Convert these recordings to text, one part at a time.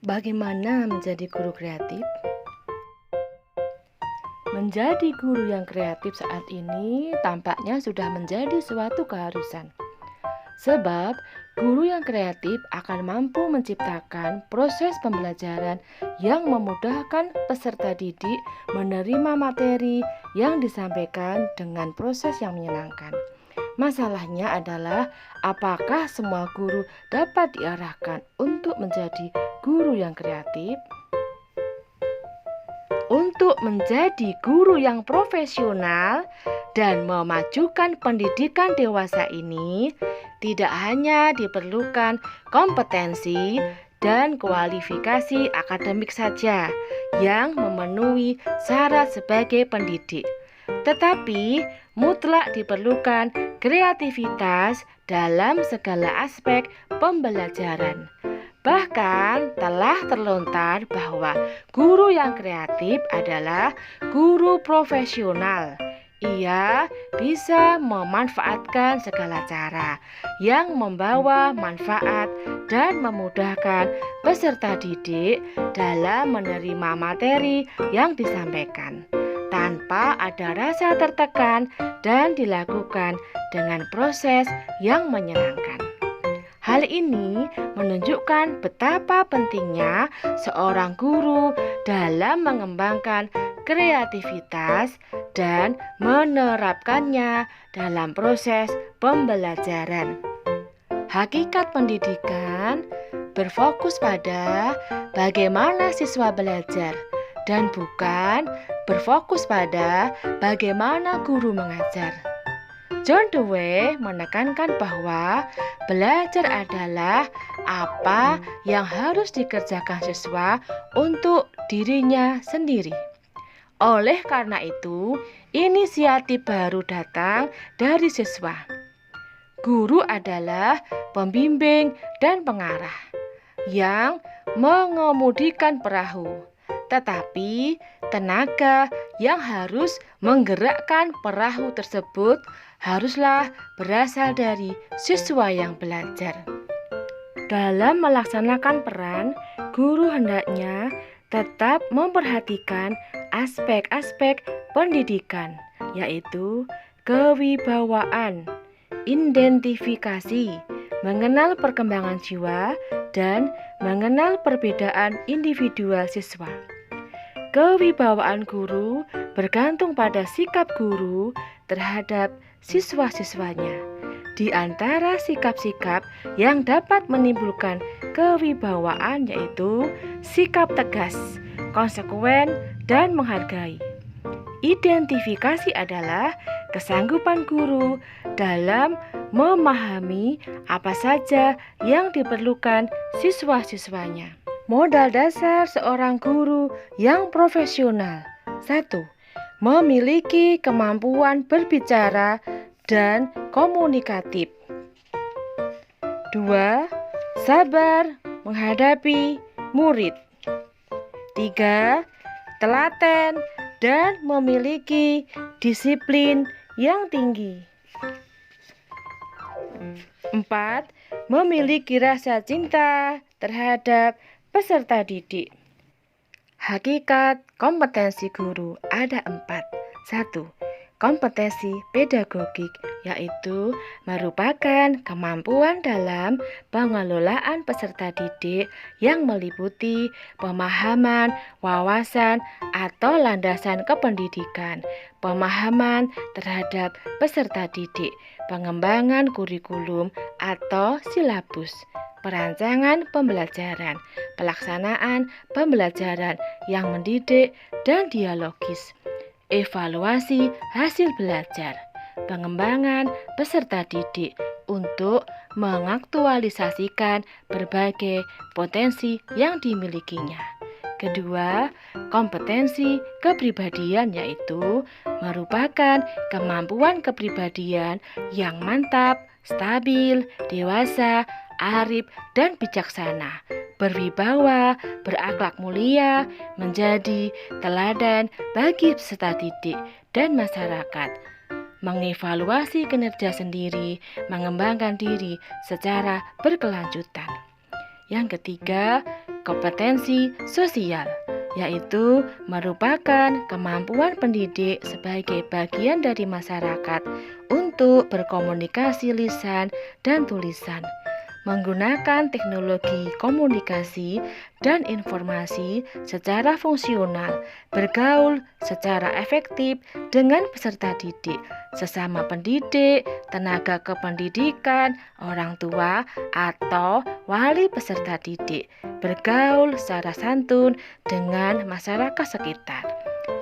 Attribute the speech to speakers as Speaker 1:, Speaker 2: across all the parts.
Speaker 1: Bagaimana menjadi guru kreatif? Menjadi guru yang kreatif saat ini tampaknya sudah menjadi suatu keharusan. Sebab guru yang kreatif akan mampu menciptakan proses pembelajaran yang memudahkan peserta didik menerima materi yang disampaikan dengan proses yang menyenangkan. Masalahnya adalah apakah semua guru dapat diarahkan untuk menjadi guru yang kreatif? Untuk menjadi guru yang profesional dan memajukan pendidikan dewasa ini, tidak hanya diperlukan kompetensi dan kualifikasi akademik saja yang memenuhi syarat sebagai pendidik, tetapi mutlak diperlukan kreativitas dalam segala aspek pembelajaran. Bahkan telah terlontar bahwa guru yang kreatif adalah guru profesional. Ia bisa memanfaatkan segala cara yang membawa manfaat dan memudahkan peserta didik dalam menerima materi yang disampaikan, tanpa ada rasa tertekan dan dilakukan dengan proses yang menyenangkan. Hal ini menunjukkan betapa pentingnya seorang guru dalam mengembangkan kreativitas dan menerapkannya dalam proses pembelajaran. Hakikat pendidikan berfokus pada bagaimana siswa belajar dan bukan berfokus pada bagaimana guru mengajar. John Dewey menekankan bahwa belajar adalah apa yang harus dikerjakan siswa untuk dirinya sendiri. Oleh karena itu, inisiatif baru datang dari siswa. Guru adalah pembimbing dan pengarah yang mengemudikan perahu, tetapi tenaga yang harus menggerakkan perahu tersebut haruslah berasal dari siswa yang belajar. Dalam melaksanakan peran, guru hendaknya tetap memperhatikan aspek-aspek pendidikan, yaitu kewibawaan, identifikasi, mengenal perkembangan jiwa, dan mengenal perbedaan individual siswa. Kewibawaan guru bergantung pada sikap guru terhadap siswa-siswanya. Di antara sikap-sikap yang dapat menimbulkan kewibawaan yaitu sikap tegas, konsekuen, dan menghargai. Identifikasi adalah kesanggupan guru dalam memahami apa saja yang diperlukan siswa-siswanya. Modal dasar seorang guru yang profesional: 1. Memiliki kemampuan berbicara dan komunikatif. 2. Sabar menghadapi murid. 3. Telaten dan memiliki disiplin yang tinggi. 4. Memiliki rasa cinta terhadap peserta didik. Hakikat kompetensi guru ada 4. 1. Kompetensi pedagogik, yaitu merupakan kemampuan dalam pengelolaan peserta didik yang meliputi pemahaman, wawasan, atau landasan kependidikan, pemahaman terhadap peserta didik, pengembangan kurikulum atau silabus, perancangan pembelajaran, pelaksanaan pembelajaran yang mendidik dan dialogis, evaluasi hasil belajar, pengembangan peserta didik untuk mengaktualisasikan berbagai potensi yang dimilikinya. Kedua, kompetensi kepribadian yaitu merupakan kemampuan kepribadian yang mantap, stabil, dewasa, arif, dan bijaksana, berwibawa, berakhlak mulia, menjadi teladan bagi peserta didik dan masyarakat, mengevaluasi kinerja sendiri, mengembangkan diri secara berkelanjutan. Yang ketiga, kompetensi sosial, yaitu merupakan kemampuan pendidik sebagai bagian dari masyarakat untuk berkomunikasi lisan dan tulisan, menggunakan teknologi komunikasi dan informasi secara fungsional, bergaul secara efektif dengan peserta didik, sesama pendidik, tenaga kependidikan, orang tua, atau wali peserta didik, bergaul secara santun dengan masyarakat sekitar.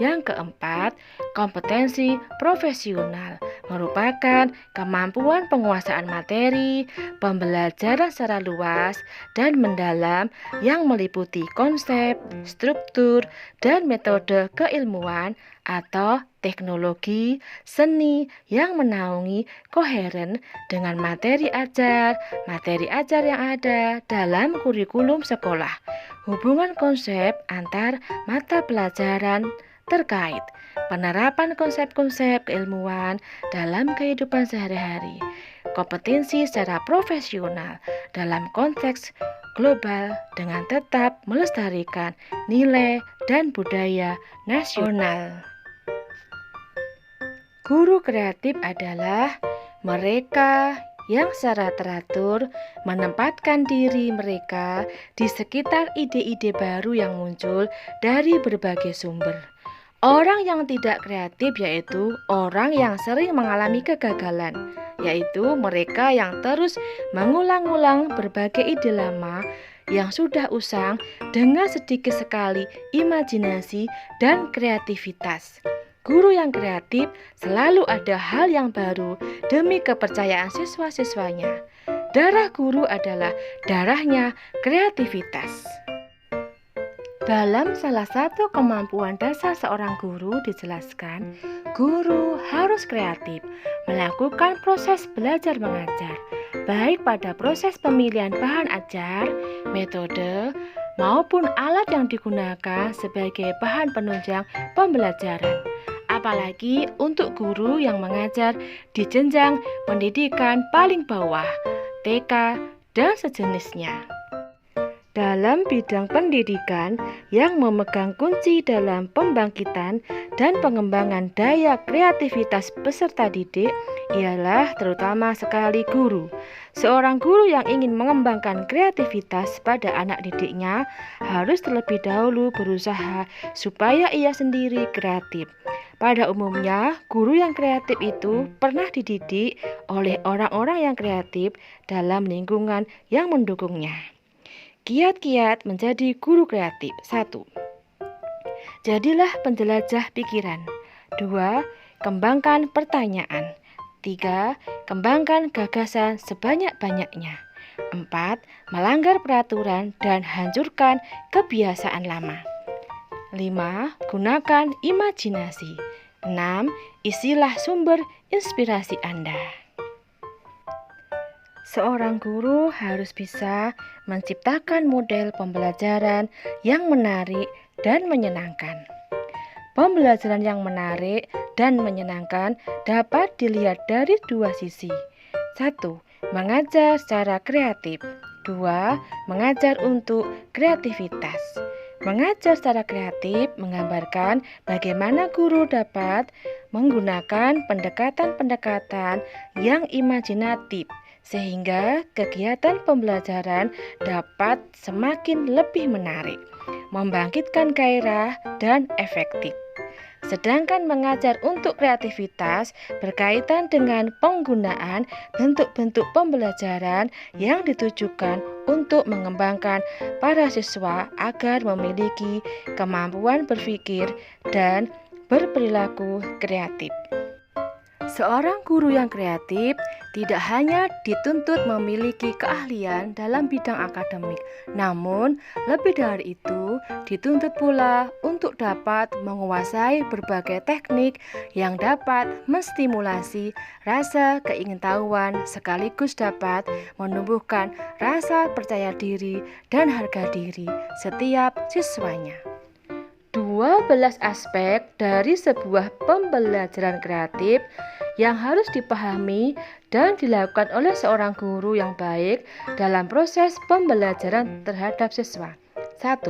Speaker 1: Yang keempat, kompetensi profesional merupakan kemampuan penguasaan materi, pembelajaran secara luas dan mendalam yang meliputi konsep, struktur, dan metode keilmuan atau teknologi seni yang menaungi koheren dengan materi ajar yang ada dalam kurikulum sekolah, hubungan konsep antar mata pelajaran terkait, penerapan konsep-konsep keilmuan dalam kehidupan sehari-hari, kompetensi secara profesional dalam konteks global dengan tetap melestarikan nilai dan budaya nasional. Guru kreatif adalah mereka yang secara teratur menempatkan diri mereka di sekitar ide-ide baru yang muncul dari berbagai sumber. Orang yang tidak kreatif yaitu orang yang sering mengalami kegagalan, yaitu mereka yang terus mengulang-ulang berbagai ide lama yang sudah usang dengan sedikit sekali imajinasi dan kreativitas. Guru yang kreatif selalu ada hal yang baru demi kepercayaan siswa-siswanya. Darah guru adalah darahnya kreativitas. Dalam salah satu kemampuan dasar seorang guru dijelaskan, guru harus kreatif, melakukan proses belajar mengajar, baik pada proses pemilihan bahan ajar, metode, maupun alat yang digunakan sebagai bahan penunjang pembelajaran. Apalagi untuk guru yang mengajar di jenjang pendidikan paling bawah, TK, dan sejenisnya. Dalam bidang pendidikan yang memegang kunci dalam pembangkitan dan pengembangan daya kreativitas peserta didik ialah terutama sekali guru. Seorang guru yang ingin mengembangkan kreativitas pada anak didiknya harus terlebih dahulu berusaha supaya ia sendiri kreatif. Pada umumnya, guru yang kreatif itu pernah dididik oleh orang-orang yang kreatif dalam lingkungan yang mendukungnya. Kiat-kiat menjadi guru kreatif. 1. Jadilah penjelajah pikiran. 2. Kembangkan pertanyaan. 3. Kembangkan gagasan sebanyak-banyaknya. 4. Melanggar peraturan dan hancurkan kebiasaan lama. 5. Gunakan imajinasi. 6. Isilah sumber inspirasi Anda. Seorang guru harus bisa menciptakan model pembelajaran yang menarik dan menyenangkan. Pembelajaran yang menarik dan menyenangkan dapat dilihat dari dua sisi. 1. Mengajar secara kreatif. 2. Mengajar untuk kreativitas. Mengajar secara kreatif menggambarkan bagaimana guru dapat menggunakan pendekatan-pendekatan yang imajinatif sehingga kegiatan pembelajaran dapat semakin lebih menarik, membangkitkan gairah dan efektif. Sedangkan mengajar untuk kreativitas berkaitan dengan penggunaan bentuk-bentuk pembelajaran yang ditujukan untuk mengembangkan para siswa agar memiliki kemampuan berpikir dan berperilaku kreatif. Seorang guru yang kreatif tidak hanya dituntut memiliki keahlian dalam bidang akademik, namun lebih dari itu dituntut pula untuk dapat menguasai berbagai teknik yang dapat menstimulasi rasa keingintahuan sekaligus dapat menumbuhkan rasa percaya diri dan harga diri setiap siswanya. 12 aspek dari sebuah pembelajaran kreatif yang harus dipahami dan dilakukan oleh seorang guru yang baik dalam proses pembelajaran terhadap siswa. 1.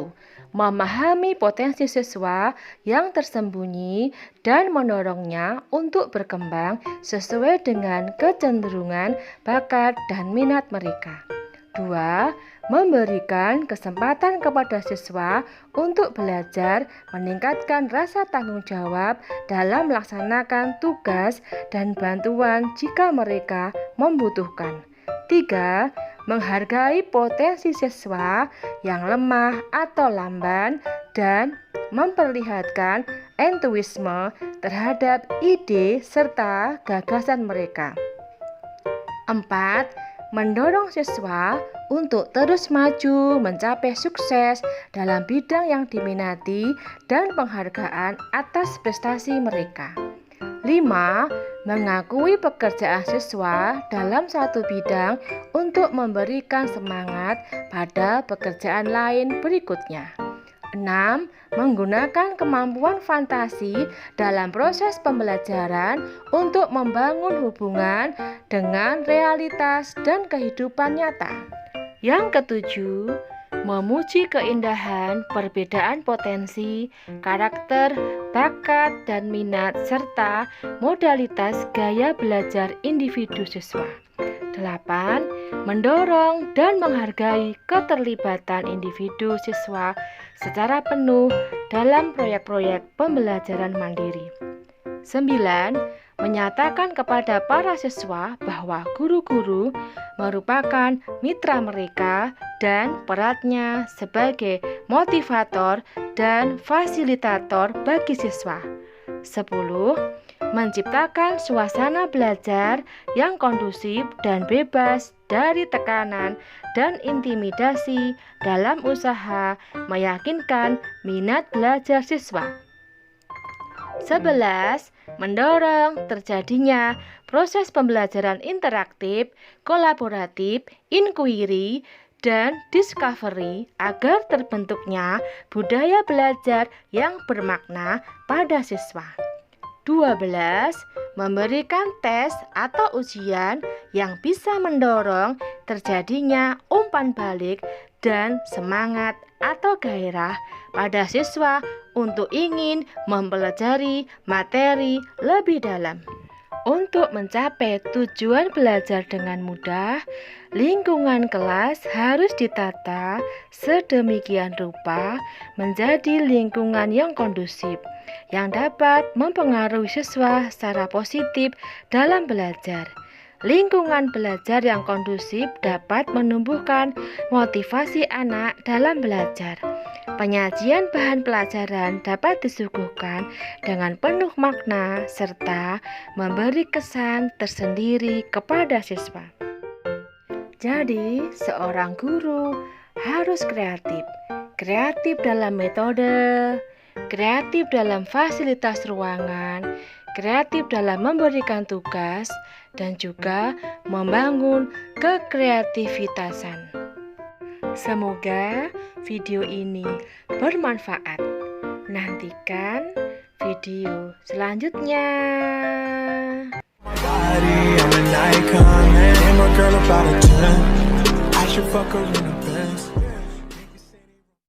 Speaker 1: Memahami potensi siswa yang tersembunyi dan mendorongnya untuk berkembang sesuai dengan kecenderungan, bakat, dan minat mereka. 2. Memberikan kesempatan kepada siswa untuk belajar, meningkatkan rasa tanggung jawab dalam melaksanakan tugas dan bantuan jika mereka membutuhkan. 3. Menghargai potensi siswa yang lemah atau lamban dan memperlihatkan entusiasme terhadap ide serta gagasan mereka. 4. Mendorong siswa untuk terus maju mencapai sukses dalam bidang yang diminati dan penghargaan atas prestasi mereka. 5. Mengakui pekerjaan siswa dalam satu bidang untuk memberikan semangat pada pekerjaan lain berikutnya. 6. Menggunakan kemampuan fantasi dalam proses pembelajaran untuk membangun hubungan dengan realitas dan kehidupan nyata. Yang ketujuh, memuji keindahan, perbedaan potensi, karakter, bakat, dan minat, serta modalitas gaya belajar individu siswa. 8. Mendorong dan menghargai keterlibatan individu siswa secara penuh dalam proyek-proyek pembelajaran mandiri. 9. Menyatakan kepada para siswa bahwa guru-guru merupakan mitra mereka dan perannya sebagai motivator dan fasilitator bagi siswa. 10. Menciptakan suasana belajar yang kondusif dan bebas dari tekanan dan intimidasi dalam usaha meyakinkan minat belajar siswa. 11. Mendorong terjadinya proses pembelajaran interaktif, kolaboratif, inquiry, dan discovery agar terbentuknya budaya belajar yang bermakna pada siswa. 12. Memberikan tes atau ujian yang bisa mendorong terjadinya umpan balik dan semangat atau gairah pada siswa untuk ingin mempelajari materi lebih dalam. Untuk mencapai tujuan belajar dengan mudah, lingkungan kelas harus ditata sedemikian rupa menjadi lingkungan yang kondusif, yang dapat mempengaruhi siswa secara positif dalam belajar. Lingkungan belajar yang kondusif dapat menumbuhkan motivasi anak dalam belajar. Penyajian bahan pelajaran dapat disuguhkan dengan penuh makna serta memberi kesan tersendiri kepada siswa. Jadi, seorang guru harus kreatif. Kreatif dalam metode, kreatif dalam fasilitas ruangan, kreatif dalam memberikan tugas, dan juga membangun kekreativitasan. Semoga video ini bermanfaat. Nantikan video selanjutnya. I'm an icon, man. I'm a girl about a 10. I should fuck her in a Benz.